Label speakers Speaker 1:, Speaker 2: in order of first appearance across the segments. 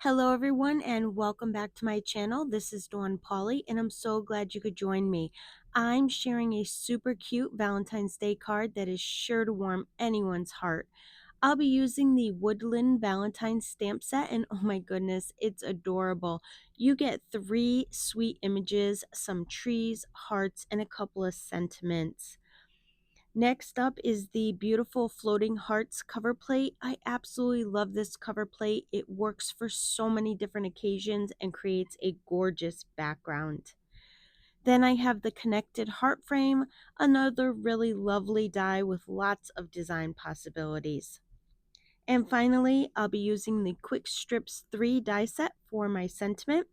Speaker 1: Hello everyone and welcome back to my channel. This is Dawn Pauley and I'm so glad you could join me. I'm sharing a super cute Valentine's Day card that is sure to warm anyone's heart. I'll be using the Woodland Valentine Stamp Set and oh my goodness, it's adorable. You get 3 sweet images, some trees, hearts, and a couple of sentiments. Next up is the beautiful Floating Hearts cover plate. I absolutely love this cover plate. It works for so many different occasions and creates a gorgeous background. Then I have the Connected Heart Frame, another really lovely die with lots of design possibilities. And finally, I'll be using the Quick Strips 3 die set for my sentiment.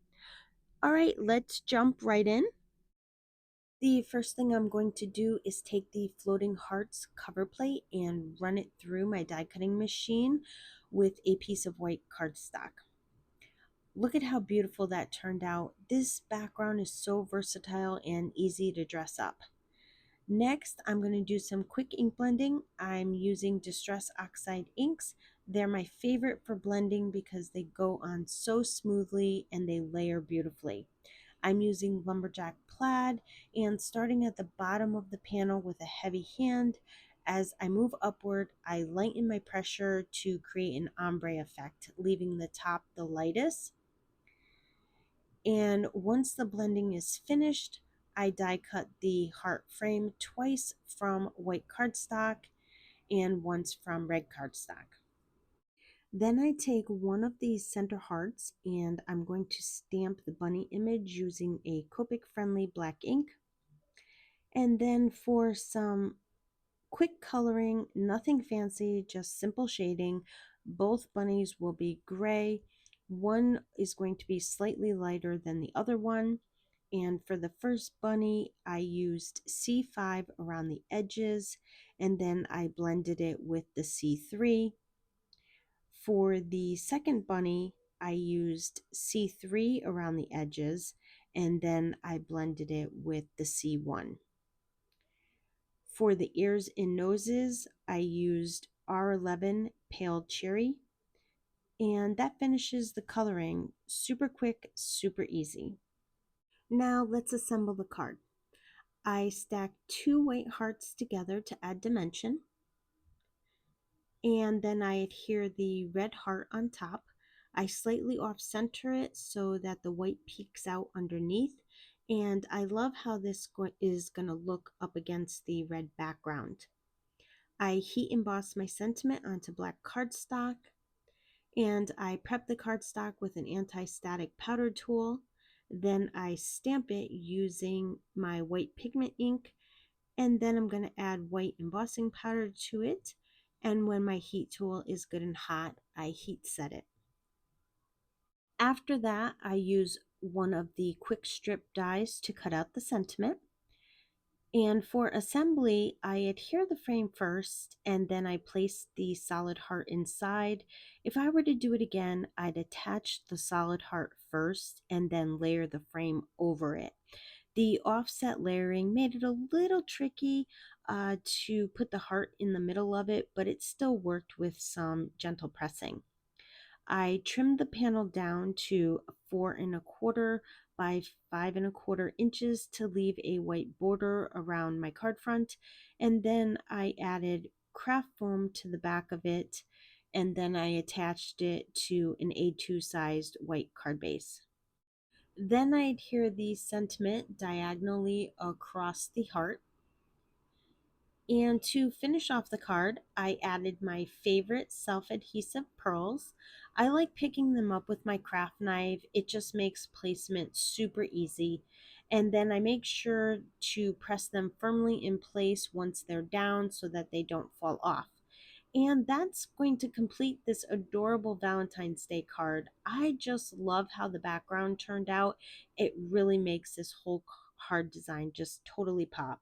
Speaker 1: All right, let's jump right in. The first thing I'm going to do is take the Floating Hearts cover plate and run it through my die cutting machine with a piece of white cardstock. Look at how beautiful that turned out. This background is so versatile and easy to dress up. Next, I'm going to do some quick ink blending. I'm using Distress Oxide inks. They're my favorite for blending because they go on so smoothly and they layer beautifully. I'm using Lumberjack Plaid and starting at the bottom of the panel with a heavy hand. As I move upward, I lighten my pressure to create an ombre effect, leaving the top the lightest. And once the blending is finished, I die cut the heart frame twice from white cardstock and once from red cardstock. Then I take one of these center hearts and I'm going to stamp the bunny image using a Copic friendly black ink. And then for some quick coloring, nothing fancy, just simple shading, both bunnies will be gray. One is going to be slightly lighter than the other one. And for the first bunny, I used C5 around the edges, and then I blended it with the C3. For the second bunny, I used C3 around the edges, and then I blended it with the C1. For the ears and noses, I used R11 Pale Cherry, and that finishes the coloring. Super quick, super easy. Now let's assemble the card. I stack 2 white hearts together to add dimension, and then I adhere the red heart on top. I slightly off center it so that the white peeks out underneath, and I love how this is going to look up against the red background. I heat emboss my sentiment onto black cardstock, and I prep the cardstock with an anti-static powder tool. Then I stamp it using my white pigment ink, and then I'm going to add white embossing powder to it. And when my heat tool is good and hot, I heat set it. After that, I use one of the quick strip dies to cut out the sentiment. And for assembly, I adhere the frame first and then I place the solid heart inside. If I were to do it again, I'd attach the solid heart first and then layer the frame over it. The offset layering made it a little tricky to put the heart in the middle of it, but it still worked with some gentle pressing. I trimmed the panel down to 4¼ by 5¼ inches to leave a white border around my card front, and then I added craft foam to the back of it, and then I attached it to an A2 sized white card base. Then I adhere the sentiment diagonally across the heart. And to finish off the card, I added my favorite self-adhesive pearls. I like picking them up with my craft knife. It just makes placement super easy. And then I make sure to press them firmly in place once they're down so that they don't fall off. And that's going to complete this adorable Valentine's Day card. I just love how the background turned out. It really makes this whole card design just totally pop.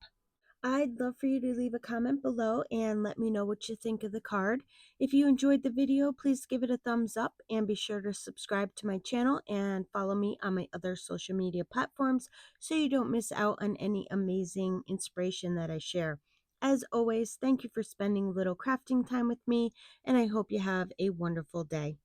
Speaker 1: I'd love for you to leave a comment below and let me know what you think of the card. If you enjoyed the video, please give it a thumbs up and be sure to subscribe to my channel and follow me on my other social media platforms so you don't miss out on any amazing inspiration that I share. As always, thank you for spending a little crafting time with me, and I hope you have a wonderful day.